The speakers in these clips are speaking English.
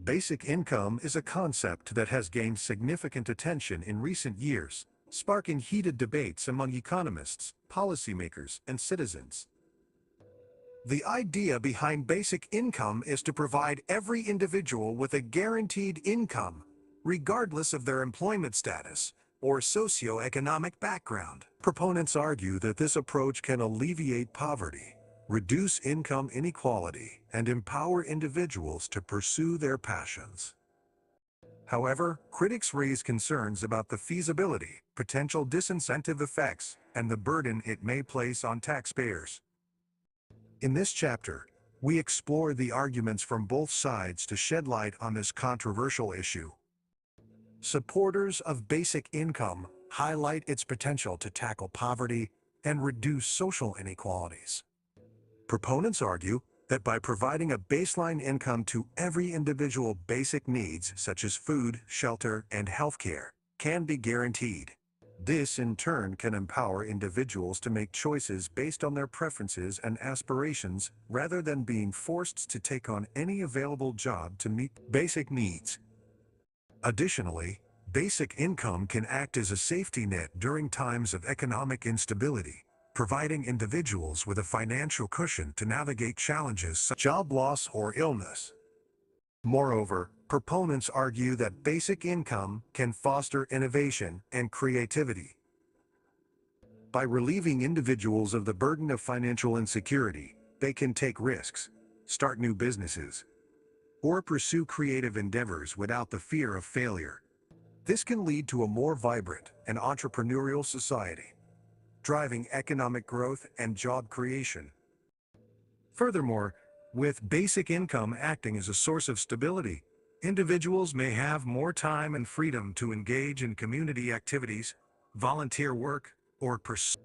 Basic income is a concept that has gained significant attention in recent years, sparking heated debates among economists, policymakers, and citizens. The idea behind basic income is to provide every individual with a guaranteed income, regardless of their employment status or socioeconomic background. Proponents argue that this approach can alleviate poverty, reduce income inequality, and empower individuals to pursue their passions. However, critics raise concerns about the feasibility, potential disincentive effects, and the burden it may place on taxpayers. In this chapter, we explore the arguments from both sides to shed light on this controversial issue. Supporters of basic income highlight its potential to tackle poverty and reduce social inequalities. Proponents argue that by providing a baseline income to every individual, basic needs such as food, shelter, and healthcare can be guaranteed. This in turn can empower individuals to make choices based on their preferences and aspirations rather than being forced to take on any available job to meet basic needs. Additionally, basic income can act as a safety net during times of economic instability, providing individuals with a financial cushion to navigate challenges such as job loss or illness. Moreover, proponents argue that basic income can foster innovation and creativity. By relieving individuals of the burden of financial insecurity, they can take risks, start new businesses, or pursue creative endeavors without the fear of failure. This can lead to a more vibrant and entrepreneurial society, driving economic growth and job creation. Furthermore, with basic income acting as a source of stability, individuals may have more time and freedom to engage in community activities, volunteer work, or pursue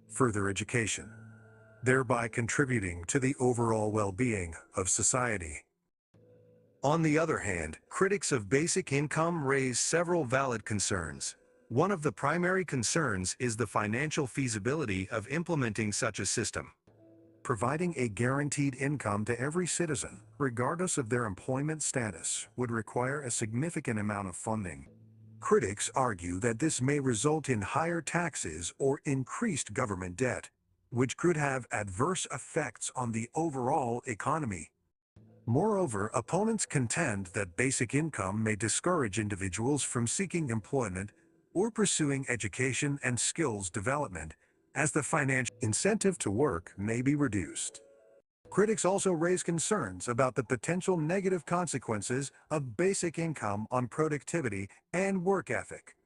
further education, thereby contributing to the overall well-being of society. On the other hand, critics of basic income raise several valid concerns. One of the primary concerns is the financial feasibility of implementing such a system. Providing a guaranteed income to every citizen, regardless of their employment status, would require a significant amount of funding. Critics argue that this may result in higher taxes or increased government debt, which could have adverse effects on the overall economy. Moreover, opponents contend that basic income may discourage individuals from seeking employment or pursuing education and skills development, as the financial incentive to work may be reduced. Critics also raise concerns about the potential negative consequences of basic income on productivity and work ethic.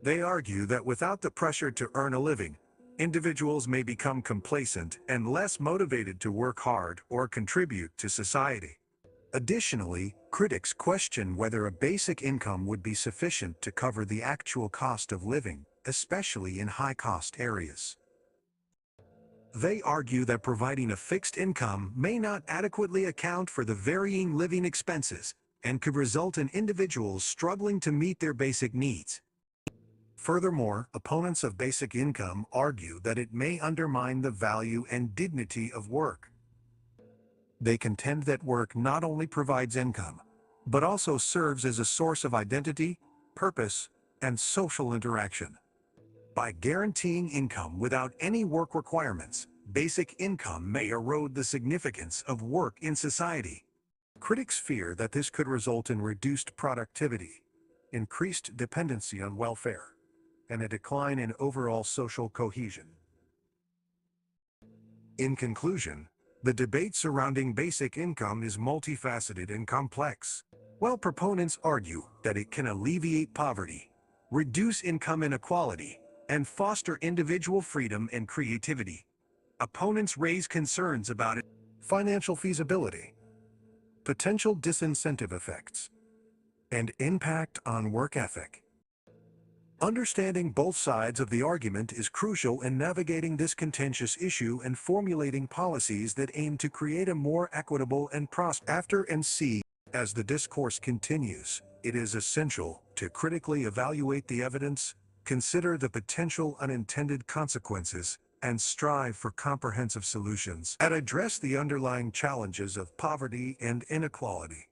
They argue that without the pressure to earn a living, individuals may become complacent and less motivated to work hard or contribute to society. Additionally, critics question whether a basic income would be sufficient to cover the actual cost of living, especially in high-cost areas. They argue that providing a fixed income may not adequately account for the varying living expenses and could result in individuals struggling to meet their basic needs. Furthermore, opponents of basic income argue that it may undermine the value and dignity of work. They contend that work not only provides income, but also serves as a source of identity, purpose, and social interaction. By guaranteeing income without any work requirements, basic income may erode the significance of work in society. Critics fear that this could result in reduced productivity, increased dependency on welfare, and a decline in overall social cohesion. In conclusion, the debate surrounding basic income is multifaceted and complex. While proponents argue that it can alleviate poverty, reduce income inequality, and foster individual freedom and creativity, opponents raise concerns about its financial feasibility, potential disincentive effects, and impact on work ethic. Understanding both sides of the argument is crucial in navigating this contentious issue and formulating policies that aim to create a more equitable and prosperous. As the discourse continues, it is essential to critically evaluate the evidence, consider the potential unintended consequences, and strive for comprehensive solutions that address the underlying challenges of poverty and inequality.